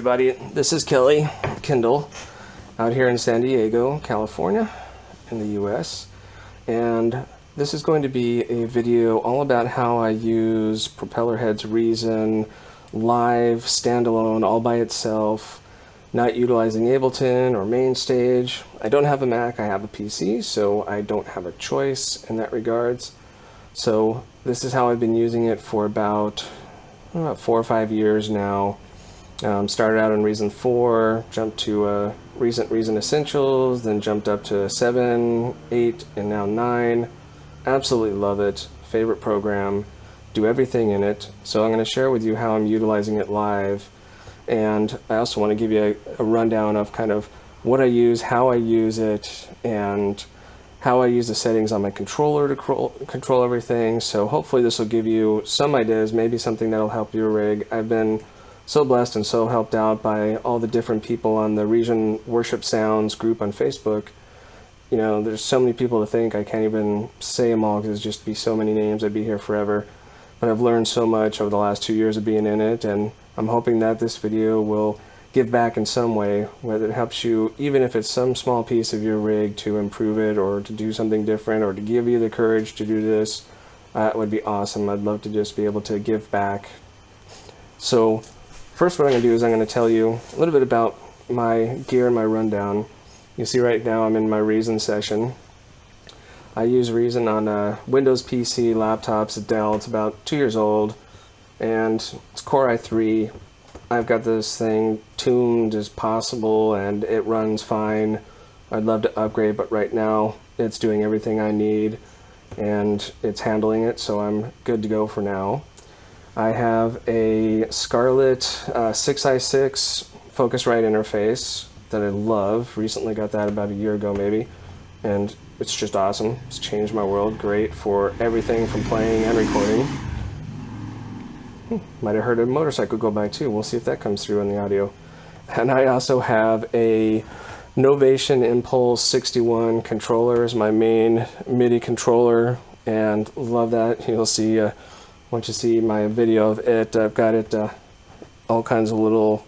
everybody. This is Kendall, out here in San Diego, California, in the US. And this is going to be a video all about how I use Propellerhead's Reason live, standalone, all by itself, not utilizing Ableton or Mainstage. I don't have a Mac, I have a PC, so I don't have a choice in that regards. So this is how I've been using it for about 4 or 5 years now. Started out on Reason 4, jumped to Reason Essentials, then jumped up to 7, 8, and now 9. Absolutely love it. Favorite program. Do everything in it. So I'm going to share with you how I'm utilizing it live. And I also want to give you a rundown of kind of what I use, how I use it, and how I use the settings on my controller to control everything. So hopefully this will give you some ideas, maybe something that'll help your rig. I've been so blessed and so helped out by all the different people on the Reason Worship Sounds group on Facebook. You know, there's so many people to think I can't even say them all because there's just be so many names. I'd be here forever. But I've learned so much over the last 2 years of being in it, and I'm hoping that this video will give back in some way, whether it helps you, even if it's some small piece of your rig, to improve it or to do something different or to give you the courage to do this. It would be awesome. I'd love to just be able to give back. So first, what I'm going to do is I'm going to tell you a little bit about my gear and my rundown. You see right now I'm in my Reason session. I use Reason on Windows PC, laptops, Dell. It's about 2 years old, and it's Core i3. I've got this thing tuned as possible, and it runs fine. I'd love to upgrade, but right now it's doing everything I need, and it's handling it, so I'm good to go for now. I have a Scarlett 6i6 Focusrite interface that I love. Recently got that about a year ago maybe, and it's just awesome. It's changed my world. Great for everything from playing and recording. Might have heard a motorcycle go by too. We'll see if that comes through in the audio. And I also have a Novation Impulse 61 controller as my main Midi controller, and love that. You'll see once you see my video of it, I've got it all kinds of little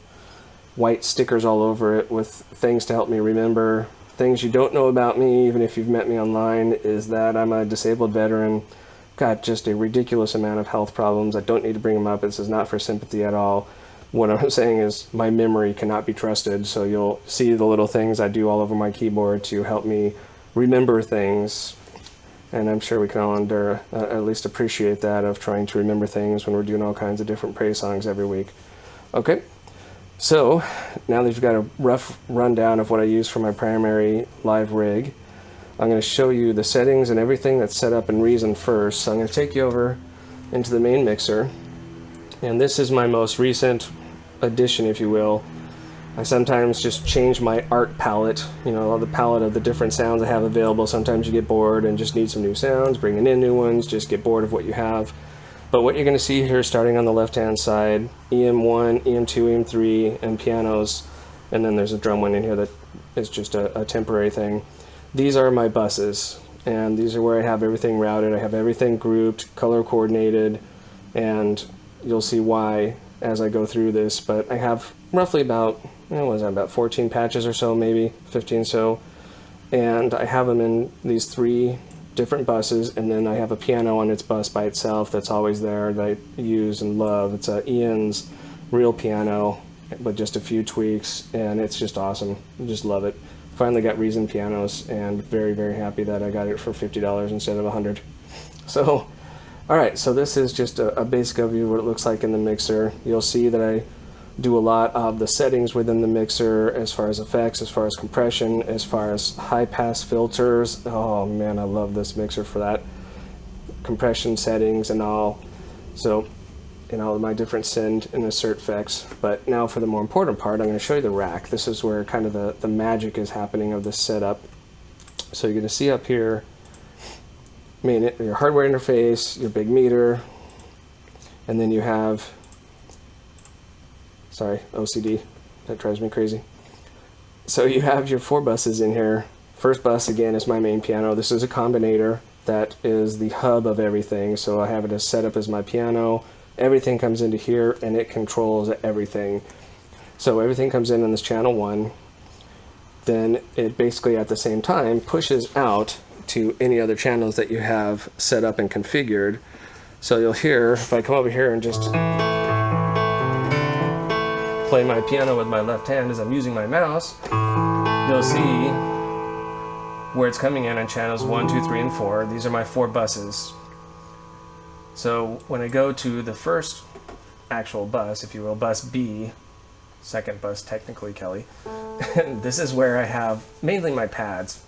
white stickers all over it with things to help me remember. Things you don't know about me, even if you've met me online, is that I'm a disabled veteran. Got just a ridiculous amount of health problems. I don't need to bring them up. This is not for sympathy at all. What I'm saying is my memory cannot be trusted, so you'll see the little things I do all over my keyboard to help me remember things. And I'm sure we can all at least appreciate that, of trying to remember things when we're doing all kinds of different praise songs every week. Okay, so now that you've got a rough rundown of what I use for my primary live rig, I'm going to show you the settings and everything that's set up in Reason first. So I'm going to take you over into the main mixer, and this is my most recent addition, if you will. I sometimes just change my art palette, you know, the palette of the different sounds I have available. Sometimes you get bored and just need some new sounds, bringing in new ones, just get bored of what you have. But what you're going to see here, starting on the left-hand side, EM1, EM2, EM3, and pianos, and then there's a drum one in here that is just a temporary thing. These are my buses, and these are where I have everything routed. I have everything grouped, color coordinated, and you'll see why as I go through this. But I have roughly about, about 14 patches or so, maybe 15 so, and I have them in these 3 different buses, and then I have a piano on its bus by itself that's always there that I use and love. It's Ian's real piano with just a few tweaks, and it's just awesome. I just love it. Finally got Reason pianos, and very, very happy that I got it for $50 instead of $100. So, alright, so this is just a basic overview of what it looks like in the mixer. You'll see that I do a lot of the settings within the mixer, as far as effects, as far as compression, as far as high pass filters. Oh man, I love this mixer for that. Compression settings and all. So, my different send and assert effects. But now for the more important part, I'm going to show you the rack. This is where kind of the magic is happening of this setup. So you're going to see up here, your hardware interface, your big meter, and then you have, sorry, OCD, that drives me crazy. So you have your 4 buses in here. First bus, again, is my main piano. This is a combinator that is the hub of everything. So I have it set up as my piano. Everything comes into here, and it controls everything. So everything comes in on this channel 1, then it basically at the same time pushes out to any other channels that you have set up and configured. So you'll hear, if I come over here and just play my piano with my left hand as I'm using my mouse, you'll see where it's coming in on channels 1, 2, 3, and 4. These are my 4 buses. So when I go to the first actual bus, if you will, bus B, second bus technically, Kelly, this is where I have mainly my pads.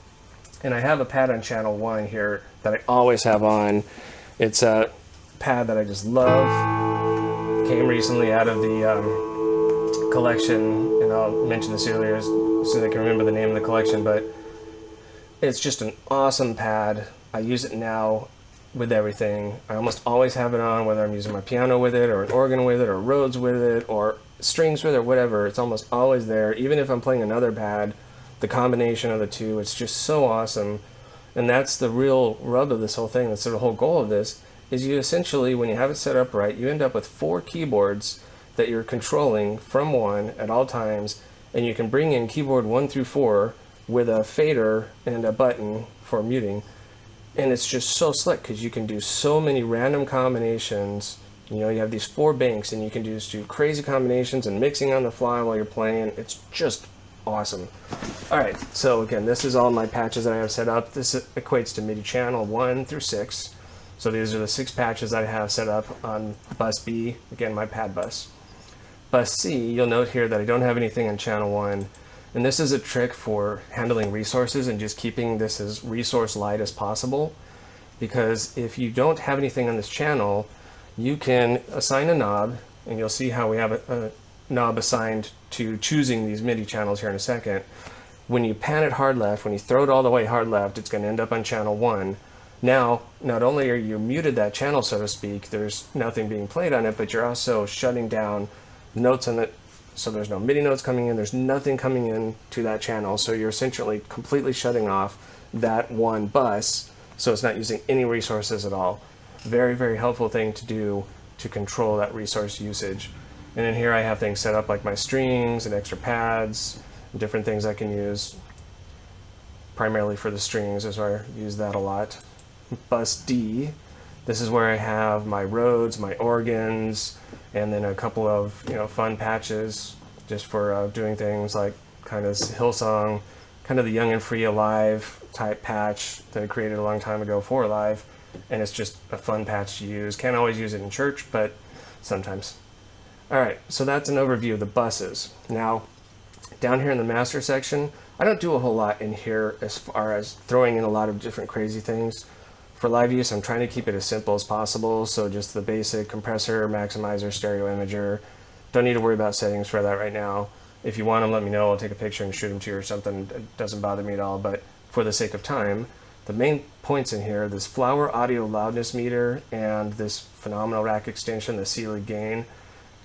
And I have a pad on channel 1 here that I always have on. It's a pad that I just love. Came recently out of the collection, and I'll mention this earlier as soon as I can remember the name of the collection, but it's just an awesome pad. I use it now with everything. I almost always have it on, whether I'm using my piano with it, or an organ with it, or Rhodes with it, or strings with it, or whatever. It's almost always there. Even if I'm playing another pad, the combination of the two, it's just so awesome. And that's the real rub of this whole thing. That's the whole goal of this, is you essentially, when you have it set up right, you end up with 4 keyboards that you're controlling from one at all times, and you can bring in keyboard 1 through 4 with a fader and a button for muting. And it's just so slick because you can do so many random combinations. You know, you have these 4 banks and you can just do crazy combinations and mixing on the fly while you're playing. It's just awesome. All right, so again, this is all my patches that I have set up. This equates to MIDI channel 1 through 6. So these are the 6 patches I have set up on bus B, again, my pad bus. Bus C, you'll note here that I don't have anything on channel 1. And this is a trick for handling resources and just keeping this as resource light as possible. Because if you don't have anything on this channel, you can assign a knob, and you'll see how we have a knob assigned to choosing these MIDI channels here in a second. When you pan it hard left, when you throw it all the way hard left, it's going to end up on channel 1. Now, not only are you muted that channel, so to speak, there's nothing being played on it, but you're also shutting down notes on it. So there's no MIDI notes coming in, there's nothing coming in to that channel, so you're essentially completely shutting off that one bus, so it's not using any resources at all. Very, very helpful thing to do to control that resource usage. And in here I have things set up like my strings and extra pads, and different things I can use. Primarily for the strings is where I use that a lot. Bus D, this is where I have my Rhodes, my organs, and then a couple of fun patches just for doing things like kind of Hillsong, kind of the Young and Free Alive type patch that I created a long time ago for Alive, and it's just a fun patch to use. Can't always use it in church, but sometimes. Alright, so that's an overview of the buses. Now, down here in the master section, I don't do a whole lot in here as far as throwing in a lot of different crazy things. For live use, I'm trying to keep it as simple as possible, so just the basic compressor, maximizer, stereo imager. Don't need to worry about settings for that right now. If you want them, let me know. I'll take a picture and shoot them to you or something. It doesn't bother me at all, but for the sake of time, the main points in here, this flower audio loudness meter and this phenomenal rack extension, the Sealy gain.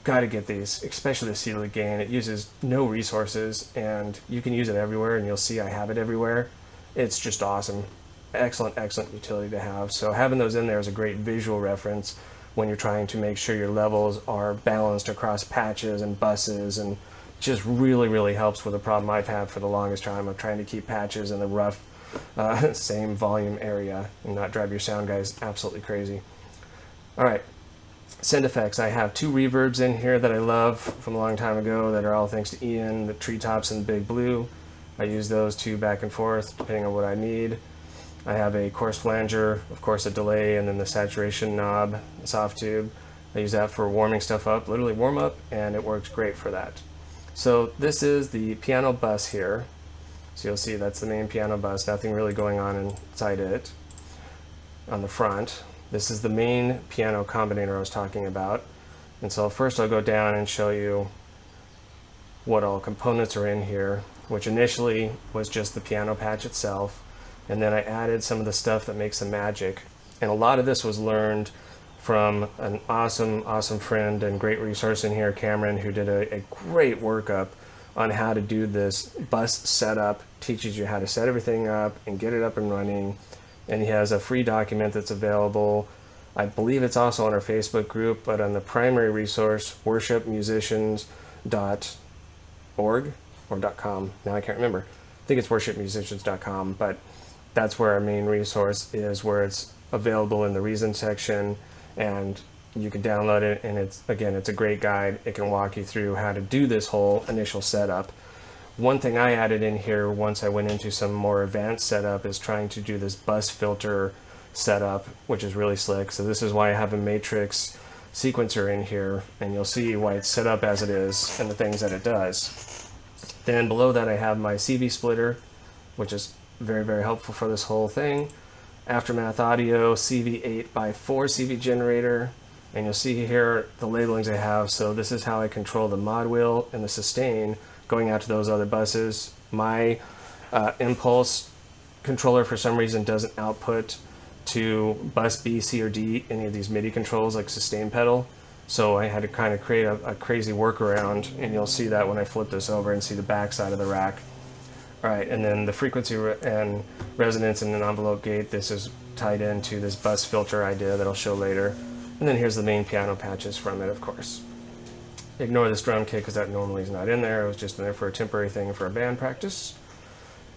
Got to get these, especially the Sealy gain. It uses no resources, and you can use it everywhere, and you'll see I have it everywhere. It's just awesome. Excellent, excellent utility to have. So having those in there is a great visual reference when you're trying to make sure your levels are balanced across patches and buses, and just really, really helps with a problem I've had for the longest time of trying to keep patches in the rough same volume area and not drive your sound guys absolutely crazy. All right, send effects. I have 2 reverbs in here that I love from a long time ago that are all thanks to Ian, the Treetops and the Big Blue. I use those 2 back and forth depending on what I need. I have a coarse flanger, of course a delay, and then the saturation knob, the soft tube. I use that for warming stuff up, literally warm up, and it works great for that. So this is the piano bus here. So you'll see that's the main piano bus, nothing really going on inside it. On the front, this is the main piano combinator I was talking about. And so first I'll go down and show you what all components are in here, which initially was just the piano patch itself. And then I added some of the stuff that makes the magic. And a lot of this was learned from an awesome, awesome friend and great resource in here, Cameron, who did a great workup on how to do this bus setup, teaches you how to set everything up and get it up and running. And he has a free document that's available. I believe it's also on our Facebook group, but on the primary resource, worshipmusicians.com, .org or .com. Now I can't remember. I think it's worshipmusicians.com, but that's where our main resource is, where it's available in the reason section, and you can download it, and it's a great guide. It can walk you through how to do this whole initial setup. One thing I added in here once I went into some more advanced setup is trying to do this bus filter setup, which is really slick. So this is why I have a matrix sequencer in here, and you'll see why it's set up as it is and the things that it does. Then below that I have my CV splitter, which is very, very helpful for this whole thing. Aftermath Audio CV 8x4 CV generator, and you'll see here the labelings I have. So this is how I control the mod wheel and the sustain going out to those other buses. My impulse controller for some reason doesn't output to bus B, C, or D any of these MIDI controls like sustain pedal. So I had to kind of create a crazy workaround, and you'll see that when I flip this over and see the back side of the rack. All right, and then the frequency and resonance and an envelope gate, this is tied into this bus filter idea that I'll show later. And then here's the main piano patches from it, of course. Ignore this drum kit because that normally is not in there. It was just in there for a temporary thing for a band practice.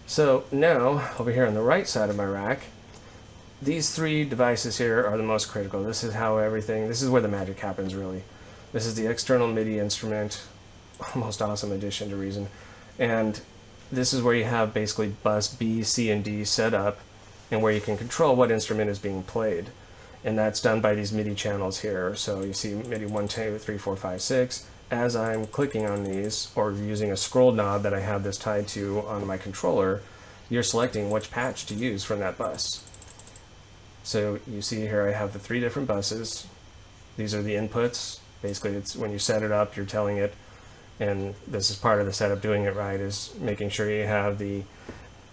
So now, over here on the right side of my rack, these three devices here are the most critical. This is how this is where the magic happens, really. This is the external MIDI instrument, most awesome addition to Reason. And this is where you have basically bus B, C, and D set up, and where you can control what instrument is being played. And that's done by these MIDI channels here. So you see MIDI 1, 2, 3, 4, 5, 6. As I'm clicking on these, or using a scroll knob that I have this tied to on my controller, you're selecting which patch to use from that bus. So you see here I have the three different buses. These are the inputs. Basically, it's when you set it up, you're telling it, and this is part of the setup, doing it right, is making sure you have the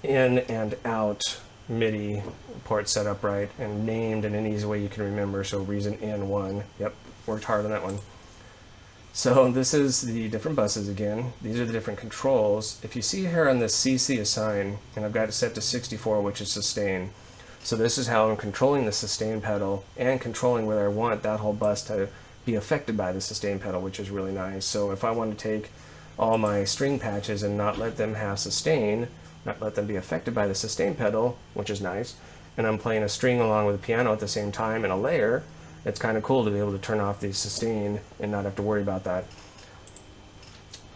in and out MIDI port set up right and named in an easy way you can remember. So Reason N1, yep, worked hard on that one. So this is the different buses again. These are the different controls. If you see here on this CC assign, and I've got it set to 64, which is sustain. So this is how I'm controlling the sustain pedal and controlling whether I want that whole bus to be affected by the sustain pedal, which is really nice. So if I want to take all my string patches and not let them have sustain, not let them be affected by the sustain pedal, which is nice, and I'm playing a string along with a piano at the same time in a layer, it's kind of cool to be able to turn off the sustain and not have to worry about that.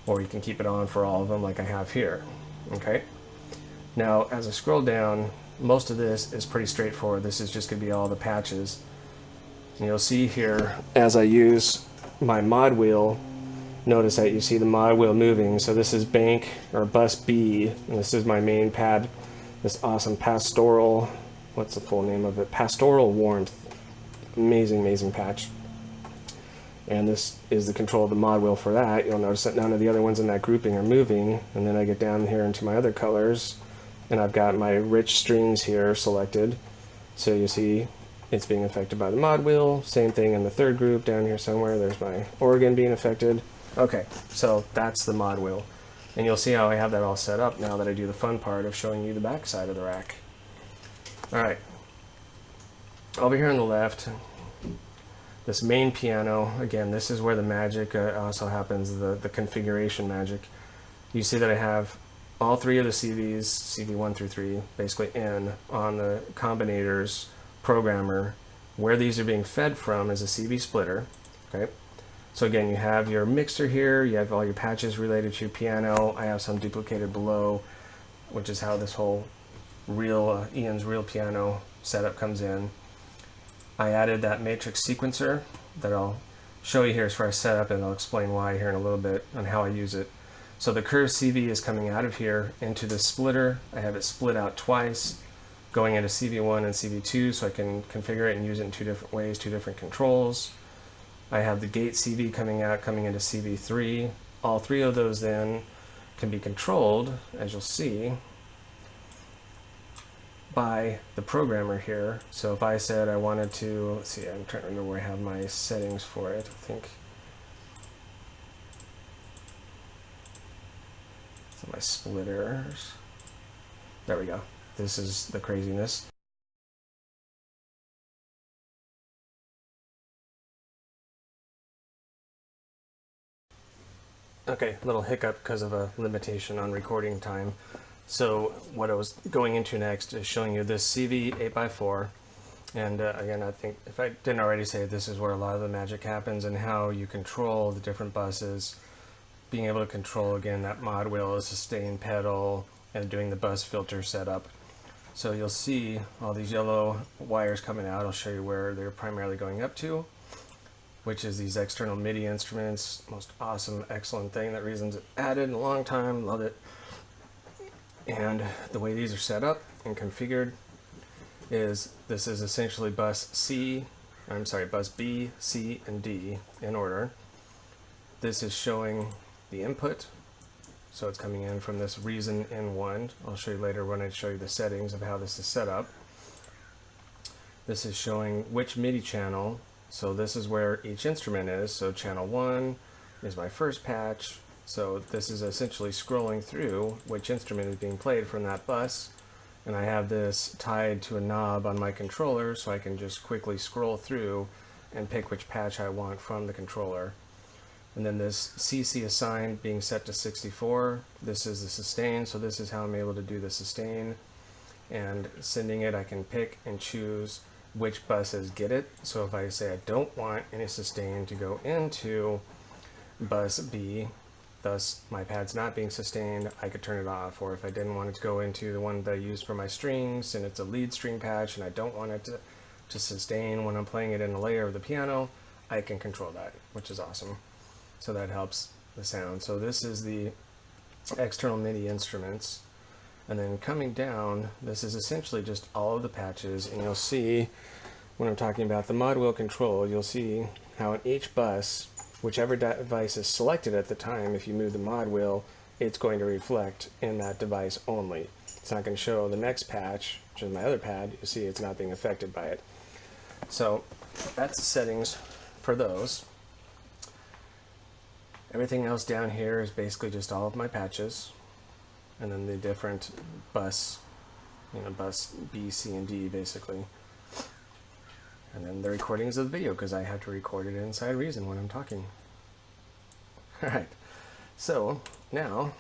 Or you can keep it on for all of them like I have here. Okay. Now as I scroll down, most of this is pretty straightforward. This is just going to be all the patches. And you'll see here, as I use my mod wheel, notice that you see the mod wheel moving. So this is bank or bus B, and this is my main pad, this awesome pastoral, what's the full name of it? Pastoral Warmth. Amazing, amazing patch. And this is the control of the mod wheel for that. You'll notice that none of the other ones in that grouping are moving. And then I get down here into my other colors, and I've got my rich strings here selected. So you see it's being affected by the mod wheel. Same thing in the third group down here somewhere. There's my organ being affected. Okay, so that's the mod wheel. And you'll see how I have that all set up now that I do the fun part of showing you the back side of the rack. All right. Over here on the left, this main piano, again, this is where the magic also happens, the configuration magic. You see that I have all three of the CVs, CV1 through 3, basically in on the combinators programmer. Where these are being fed from is a CV splitter. Okay, so again, you have your mixer here, you have all your patches related to your piano. I have some duplicated below, which is how this whole real Ian's real piano setup comes in. I added that matrix sequencer that I'll show you here as far as setup, and I'll explain why here in a little bit on how I use it. So the curved CV is coming out of here into the splitter. I have it split out twice, going into CV1 and CV2, so I can configure it and use it in two different ways, two different controls. I have the gate CV coming out, coming into CV3. All three of those then can be controlled, as you'll see, by the programmer here. So if I said I wanted to, let's see, I'm trying to remember where I have my settings for it. I think so. My splitters. There we go. This is the craziness. Okay, little hiccup because of a limitation on recording time. So what I was going into next is showing you this CV 8x4. And again, I think if I didn't already say, this is where a lot of the magic happens and how you control the different buses, being able to control, again, that mod wheel, a sustain pedal, and doing the bus filter setup. So you'll see all these yellow wires coming out. I'll show you where they're primarily going up to, which is these external Midi instruments. Most awesome, excellent thing that Reason's added in a long time. Love it. And the way these are set up and configured is this is essentially bus B, C, and D in order. This is showing the input. So it's coming in from this Reason N1. I'll show you later when I show you the settings of how this is set up. This is showing which MIDI channel. So this is where each instrument is. So channel 1 is my first patch. So this is essentially scrolling through which instrument is being played from that bus. And I have this tied to a knob on my controller, so I can just quickly scroll through and pick which patch I want from the controller. And then this CC assigned being set to 64. This is the sustain, so this is how I'm able to do the sustain. And sending it, I can pick and choose which buses get it. So if I say I don't want any sustain to go into bus B, thus my pad's not being sustained, I could turn it off. Or if I didn't want it to go into the one that I use for my strings and it's a lead string patch and I don't want it to sustain when I'm playing it in a layer of the piano, I can control that, which is awesome. So that helps the sound. So this is the external MIDI instruments. And then coming down, this is essentially just all of the patches. And you'll see, when I'm talking about the mod wheel control, you'll see how in each bus, whichever device is selected at the time, if you move the mod wheel, it's going to reflect in that device only. It's not going to show the next patch, which is my other pad. You see it's not being affected by it. So that's the settings for those. Everything else down here is basically just all of my patches, and then the different bus, bus B, C, and D basically. And then the recordings of the video, because I have to record it inside Reason when I'm talking. Alright, so now I'll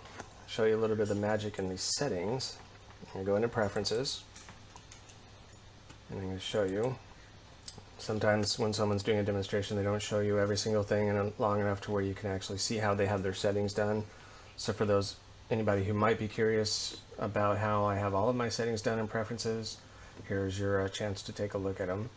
show you a little bit of the magic in these settings. I'm going to go into preferences, and I'm going to show you. Sometimes when someone's doing a demonstration, they don't show you every single thing and long enough to where you can actually see how they have their settings done. So for anybody who might be curious about how I have all of my settings done in preferences, here's your chance to take a look at them.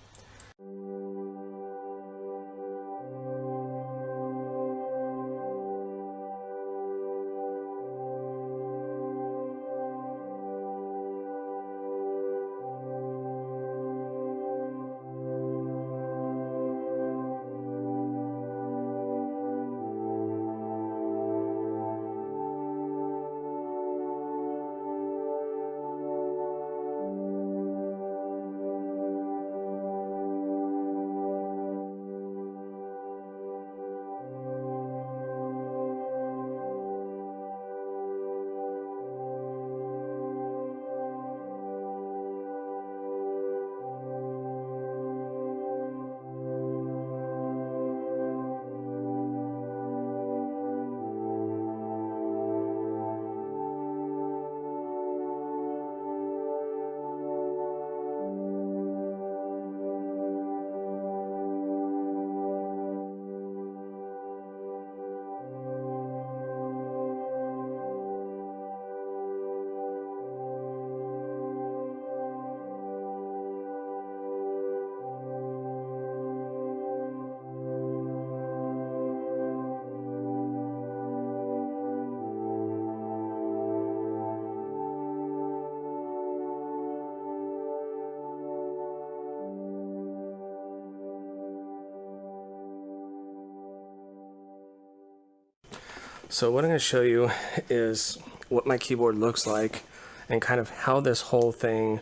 So what I'm going to show you is what my keyboard looks like and kind of how this whole thing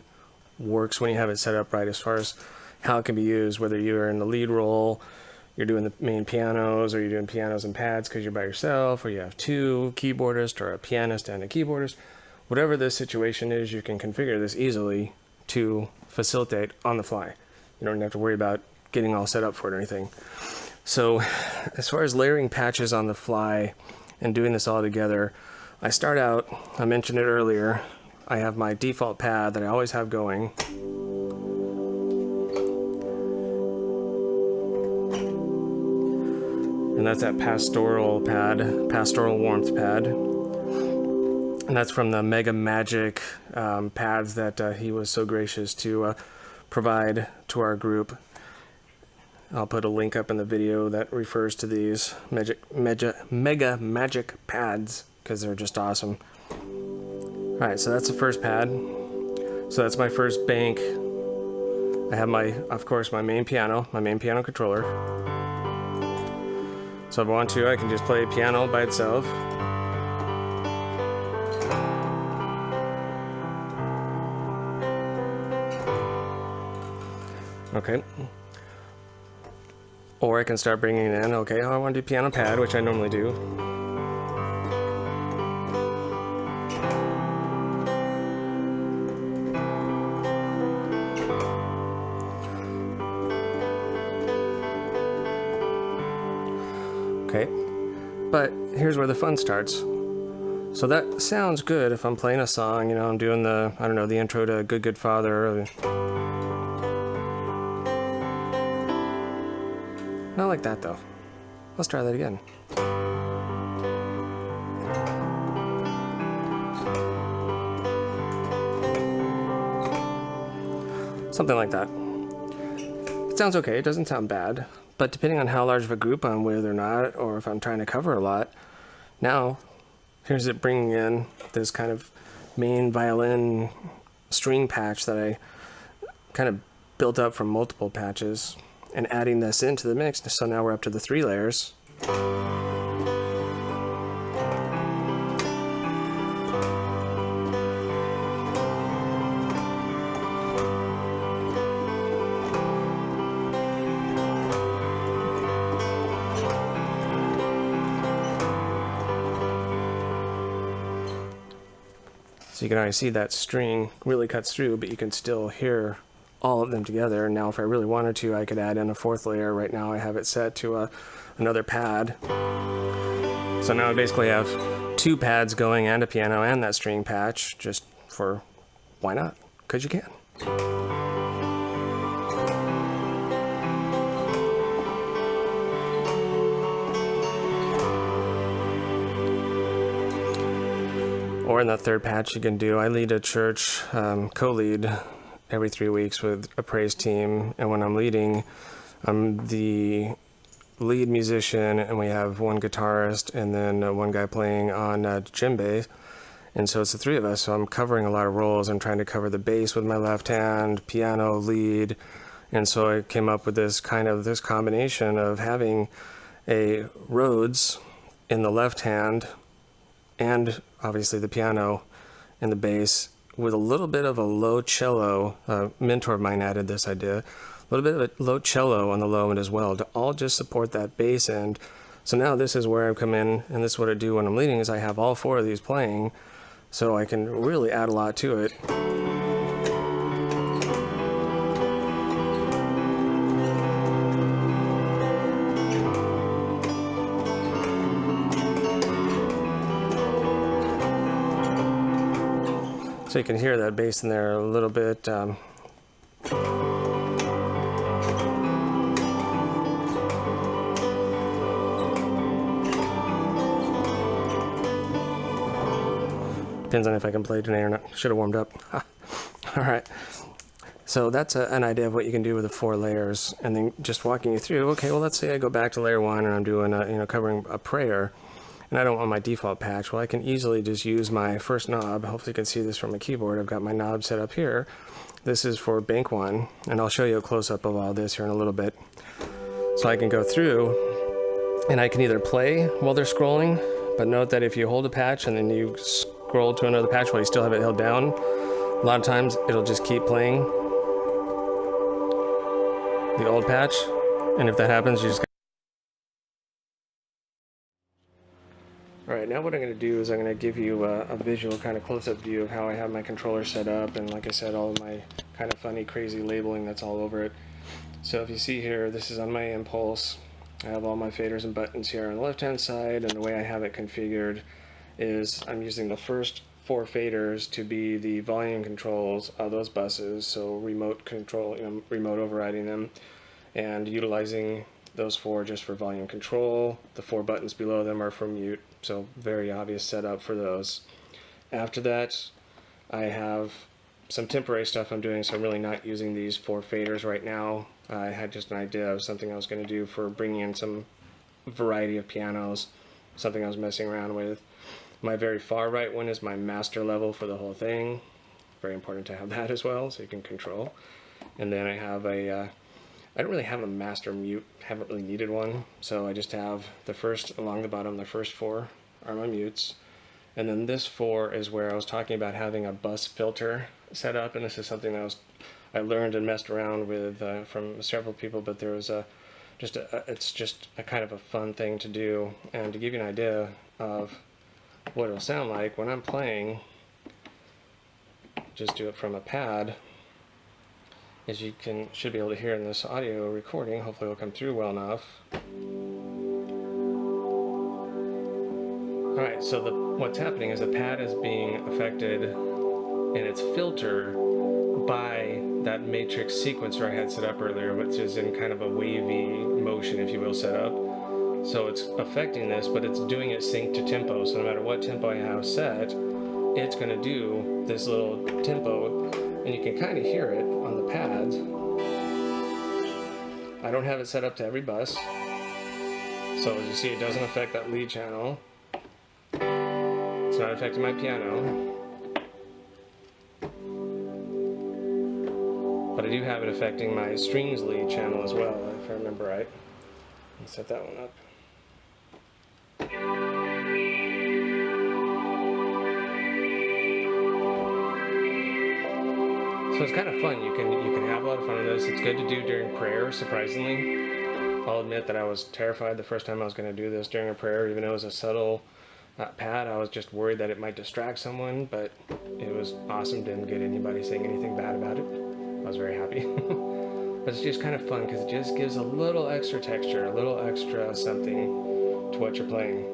works when you have it set up right, as far as how it can be used, whether you're in the lead role, you're doing the main pianos, or you're doing pianos and pads because you're by yourself, or you have two keyboardists or a pianist and a keyboardist. Whatever the situation is, you can configure this easily to facilitate on the fly. You don't have to worry about getting all set up for it or anything. So as far as layering patches on the fly, and doing this all together. I start out, I mentioned it earlier, I have my default pad that I always have going. And that's that pastoral warmth pad. And that's from the Mega Magic pads that he was so gracious to provide to our group. I'll put a link up in the video that refers to these Mega Magic pads because they're just awesome. Alright, so that's the first pad. So that's my first bank. I have of course, my main piano controller. So if I want to, I can just play piano by itself. Okay. Or I can start bringing it in. Okay, I want to do piano pad, which I normally do. Okay, but here's where the fun starts. So that sounds good if I'm playing a song, you know, I'm doing the, I don't know, the intro to Good Good Father. Not like that though. Let's try that again. Something like that. It sounds okay, it doesn't sound bad. But depending on how large of a group I'm with or not, or if I'm trying to cover a lot, now here's it bringing in this kind of main violin string patch that I kind of built up from multiple patches and adding this into the mix. So now we're up to the 3 layers. So you can already see that string really cuts through, but you can still hear all of them together. Now if I really wanted to, I could add in a 4th layer. Right now I have it set to another pad. So now I basically have 2 pads going and a piano and that string patch, just for why not? Because you can. Or in the 3rd patch you can do, I lead a church co-lead every 3 weeks with a praise team, and when I'm leading, I'm the lead musician, and we have 1 guitarist and then 1 guy playing on djembe, and so it's the 3 of us, so I'm covering a lot of roles. I'm trying to cover the bass with my left hand, piano, lead, and so I came up with this combination of having a Rhodes in the left hand and obviously the piano and the bass with a little bit of a low cello. A mentor of mine added this idea. A little bit of a low cello on the low end as well to all just support that bass end. So now this is where I come in, and this is what I do when I'm leading, is I have all 4 of these playing, so I can really add a lot to it. So you can hear that bass in there a little bit. Depends on if I can play today or not. Should have warmed up. All right. So that's an idea of what you can do with the 4 layers, and then just walking you through. Okay, well, let's say I go back to layer 1 and I'm doing covering a prayer, and I don't want my default patch. Well, I can easily just use my first knob. Hopefully you can see this from my keyboard. I've got my knob set up here. This is for bank 1, and I'll show you a close-up of all this here in a little bit. So I can go through, and I can either play while they're scrolling, but note that if you hold a patch and then you scroll to another patch while you still have it held down, a lot of times it'll just keep playing the old patch, and if that happens, you just Alright, now what I'm going to do is I'm going to give you a visual kind of close-up view of how I have my controller set up, and like I said, all of my kind of funny, crazy labeling that's all over it. So if you see here, this is on my impulse. I have all my faders and buttons here on the left hand side, and the way I have it configured is I'm using the first 4 faders to be the volume controls of those buses, so remote control, remote overriding them, and utilizing those 4 just for volume control. The 4 buttons below them are for mute, so very obvious setup for those. After that, I have some temporary stuff I'm doing, so I'm really not using these 4 faders right now. I had just an idea of something I was going to do for bringing in some variety of pianos, something I was messing around with. My very far right one is my master level for the whole thing. Very important to have that as well, so you can control. And then I have I don't really have a master mute, haven't really needed one, so I just have the first, along the bottom, the first 4 are my mutes. And then this 4 is where I was talking about having a bus filter set up, and this is something that I learned and messed around with from several people, but there was it's just a kind of a fun thing to do. And to give you an idea of what it'll sound like when I'm playing, just do it from a pad, as you should be able to hear in this audio recording. Hopefully it'll come through well enough. Alright, so what's happening is the pad is being affected in its filter by that matrix sequencer I had set up earlier, which is in kind of a wavy motion, if you will, set up. So it's affecting this, but it's doing it sync to tempo, so no matter what tempo I have set, it's going to do this little tempo, and you can kind of hear it on the pads. I don't have it set up to every bus, so as you see, it doesn't affect that lead channel. It's not affecting my piano, but I do have it affecting my strings lead channel as well, if I remember right. Let's set that one up. So it's kind of fun. You can have a lot of fun with this. It's good to do during prayer, surprisingly. I'll admit that I was terrified the first time I was going to do this during a prayer, even though it was a subtle pad. I was just worried that it might distract someone, but it was awesome. Didn't get anybody saying anything bad about it. I was very happy. But it's just kind of fun because it just gives a little extra texture, a little extra something to what you're playing.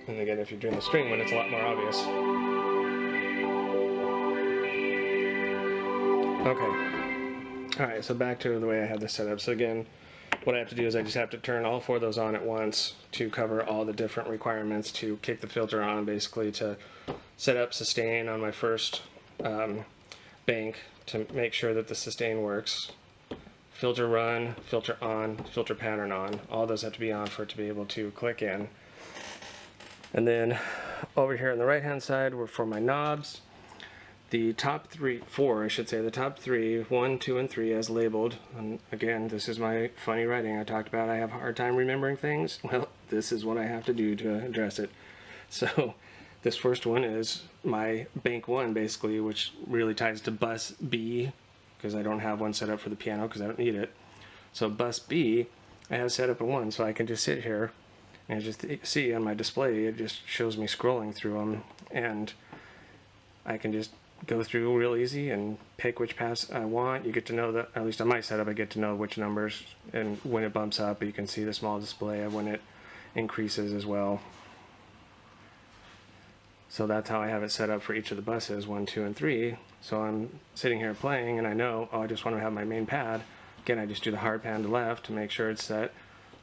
And again, if you're doing the string one, it's a lot more obvious. Okay. Alright, so back to the way I had this set up. So again, what I have to do is I just have to turn all 4 of those on at once to cover all the different requirements to kick the filter on, basically to set up sustain on my first bank to make sure that the sustain works. Filter run, filter on, filter pattern on. All those have to be on for it to be able to click in. And then over here on the right hand side were for my knobs. The top 4, I should say, the top 3, 1, 2, and 3 as labeled. And again, this is my funny writing. I talked about I have a hard time remembering things. Well, this is what I have to do to address it. So this first one is my bank 1, basically, which really ties to bus B, because I don't have one set up for the piano because I don't need it. So bus B, I have set up a 1, so I can just sit here and just see on my display, it just shows me scrolling through them, and I can just go through real easy and pick which pass I want. You get to know that, at least on my setup, I get to know which numbers, and when it bumps up, you can see the small display of when it increases as well. So that's how I have it set up for each of the buses, 1, 2, and 3. So I'm sitting here playing, and I know, oh, I just want to have my main pad. Again, I just do the hard pan to left to make sure it's set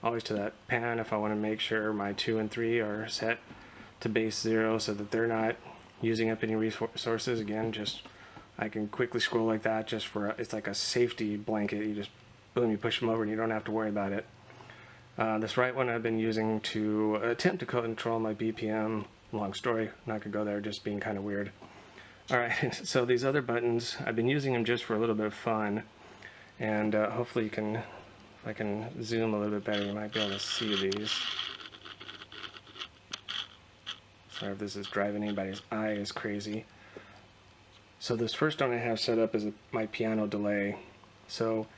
always to that pan. If I want to make sure my 2 and 3 are set to base 0 so that they're not using up any resources, again, just I can quickly scroll like that just for it's like a safety blanket. You just boom, you push them over and you don't have to worry about it. This right one I've been using to attempt to control my BPM. Long story, not gonna go there, just being kind of weird. Alright, so these other buttons, I've been using them just for a little bit of fun, and hopefully you can, if I can zoom a little bit better, you might be able to see these. Sorry if this is driving anybody's eyes crazy. So this first one I have set up is my piano delay. So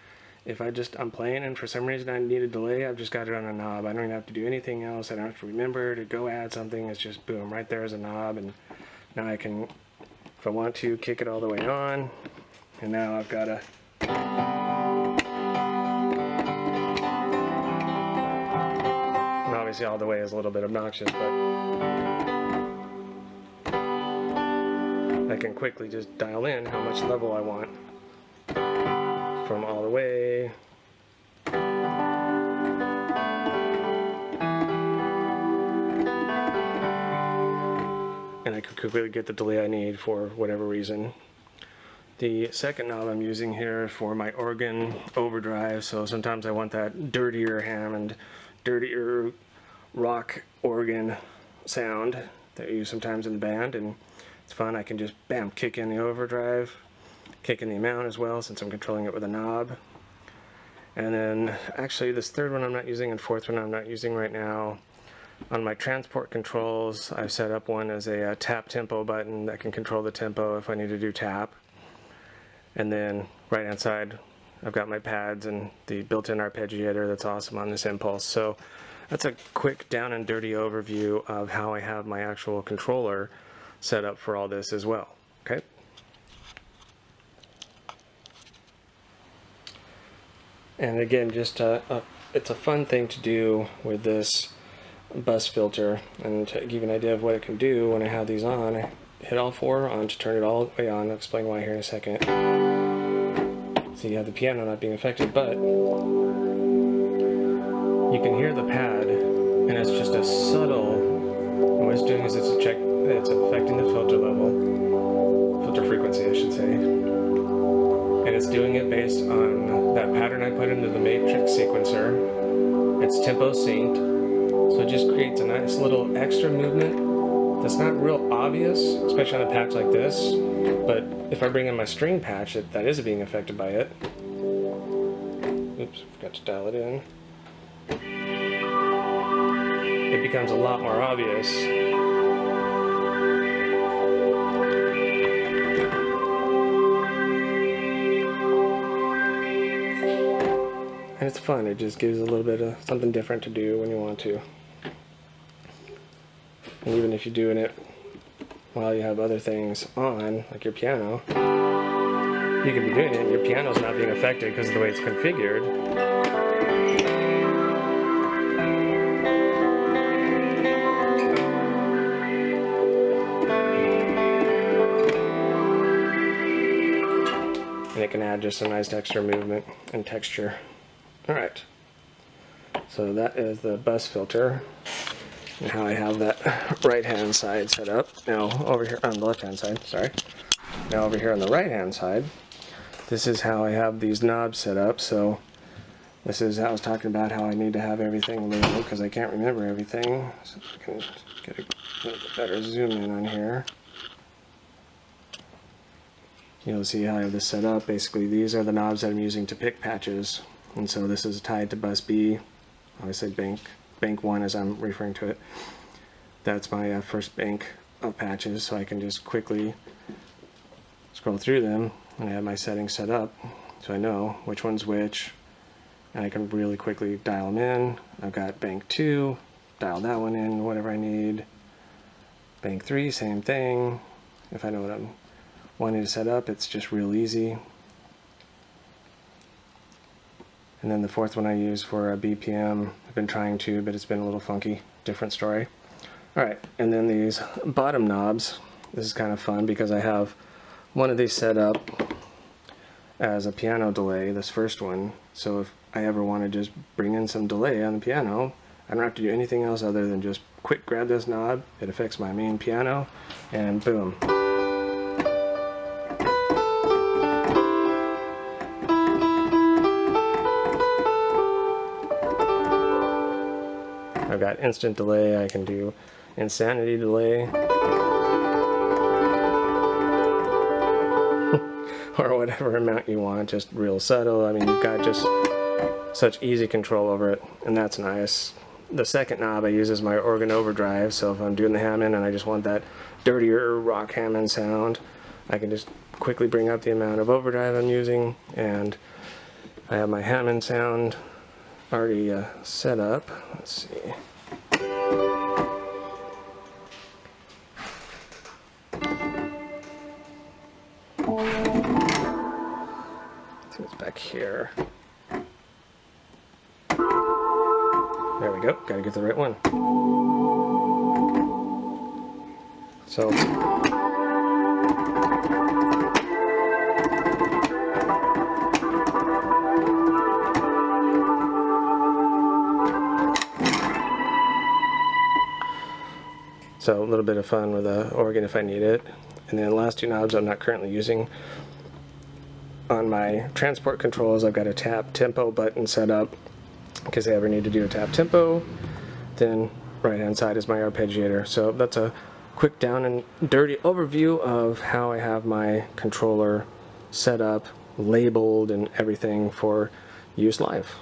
if I'm playing and for some reason I need a delay, I've just got it on a knob. I don't even have to do anything else. I don't have to remember to go add something. It's just boom, right there is a knob, and now I can, if I want to, kick it all the way on, and now I've got a obviously all the way is a little bit obnoxious, but I can quickly just dial in how much level I want from all the way. And I can quickly get the delay I need for whatever reason. The second knob I'm using here for my organ overdrive, so sometimes I want that dirtier Hammond, dirtier rock organ sound that you use sometimes in the band, and it's fun. I can just, bam, kick in the overdrive, kick in the amount as well since I'm controlling it with a knob. And then actually this third one I'm not using and fourth one I'm not using right now. On my transport controls, I've set up one as a tap tempo button that can control the tempo if I need to do tap. And then right hand side, I've got my pads and the built-in arpeggiator that's awesome on this Impulse. So that's a quick down and dirty overview of how I have my actual controller set up for all this as well. Okay. And again, just it's a fun thing to do with this bus filter, and to give you an idea of what it can do when I have these on, I hit all four on to turn it all the way on. I'll explain why here in a second. So you have the piano not being affected, but you can hear the pad, and it's just a subtle, and what it's doing is it's affecting the filter level, filter frequency I should say, and it's doing it based on that pattern I put into the matrix sequencer. It's tempo synced. So it just creates a nice little extra movement that's not real obvious, especially on a patch like this. But if I bring in my string patch, that is being affected by it. Oops, forgot to dial it in. It becomes a lot more obvious. And it's fun, it just gives a little bit of something different to do when you want to. And even if you're doing it while you have other things on, like your piano, you can be doing it and your piano's not being affected because of the way it's configured. And it can add just a nice extra movement and texture. Alright, so that is the bus filter and how I have that right hand side set up. Now over here on the left hand side, sorry. Now over here on the right hand side, this is how I have these knobs set up. So this is how I was talking about how I need to have everything labeled because I can't remember everything. So I can get a little bit better zoom in on here. You'll see how I have this set up. Basically these are the knobs that I'm using to pick patches. And so this is tied to bus B, obviously bank 1 as I'm referring to it. That's my first bank of patches, so I can just quickly scroll through them and I have my settings set up so I know which one's which, and I can really quickly dial them in. I've got bank 2, dial that one in, whatever I need. Bank 3, same thing. If I know what I'm wanting to set up, it's just real easy. And then the fourth one I use for a BPM, I've been trying to, but it's been a little funky, different story. Alright, and then these bottom knobs, this is kind of fun because I have one of these set up as a piano delay, this first one, so if I ever want to just bring in some delay on the piano, I don't have to do anything else other than just quick grab this knob, it affects my main piano, and boom. I've got instant delay, I can do insanity delay, or whatever amount you want, just real subtle. I mean, you've got just such easy control over it, and that's nice. The second knob I use is my organ overdrive, so if I'm doing the Hammond and I just want that dirtier rock Hammond sound, I can just quickly bring up the amount of overdrive I'm using, and I have my Hammond sound already set up. Let's see. Let's see what's back here. There we go, gotta get the right one. So a little bit of fun with the organ if I need it. And then the last two knobs I'm not currently using. On my transport controls, I've got a tap tempo button set up in case I ever need to do a tap tempo. Then right hand side is my arpeggiator. So that's a quick down and dirty overview of how I have my controller set up, labeled, and everything for use live.